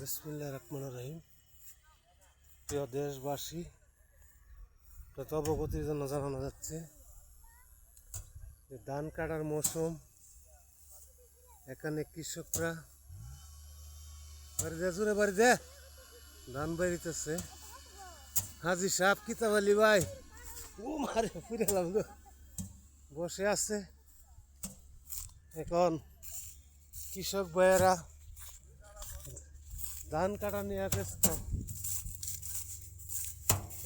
বিসমিল্লাহির রহমানির রহিম। প্রিয় দেশবাসী, যত অবগতির জন্য জানানো যাচ্ছে যে ধান কাটার মৌসুম। এখানে কৃষকরা বাড়ি দে ধান বাড়িতেছে। হাজি সাহেব কিতাব আলী ভাই ও মারে ফিরে বসে আছে। এখন কৃষক ভাইয়েরা ধান কাটা নিয়ে ব্যস্ত।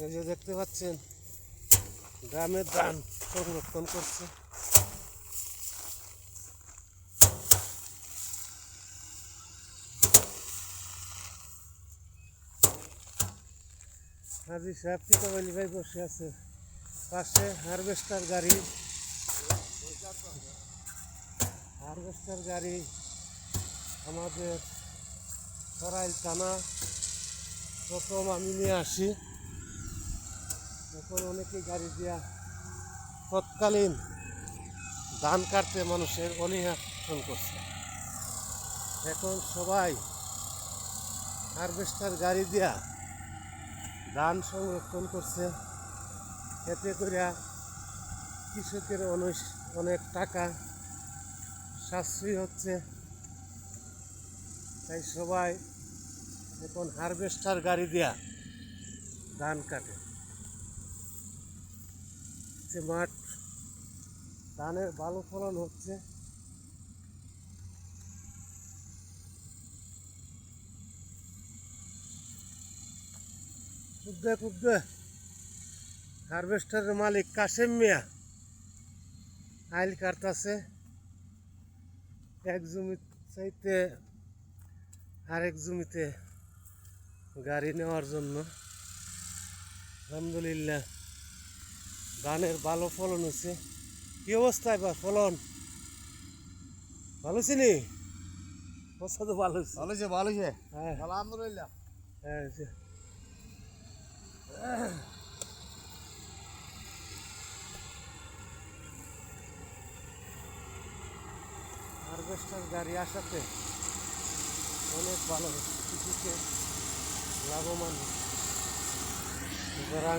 এই যে দেখতে পাচ্ছেন গ্রামের ধান সংরক্ষণ করছে। হাজি সাহেব কিতাব আলী ভাই বসে আছে, পাশে হারভেস্টার গাড়ি আমাদের সরাইল থানা প্রথম আমি নিয়ে আসি। এখন অনেকেই গাড়ি দিয়া তৎকালীন ধান কাটতে মানুষের অনীহা করছে। এখন সবাই হারভেস্টার গাড়ি দিয়া ধান সংরক্ষণ করছে। এতে করে কৃষকের অনেক টাকা সাশ্রয় হচ্ছে। তাই সবাই এখন হারভেস্টার গাড়ি দিয়া ধান কাটে। মাঠ ধানের ভালো ফলন হচ্ছে। কুদ্দে হারভেস্টারের মালিক কাশেম মিয়া আইল কাটতেছে এক জমি চাইতে আরেক জমিতে গাড়ি নেওয়ার জন্য। আলহামদুলিল্লাহ ধানের ভালো ফলন হয়েছে। কি অবস্থা এবার ফলন? ভালো ছিলি? অবস্থা তো ভালো হয়েছে। হ্যাঁ আলহামদুলিল্লাহ। হ্যাঁ হারভেস্টার গাড়ি আসাতে অনেক ভালো হচ্ছে, কৃষিকে লাভবান সুতরাং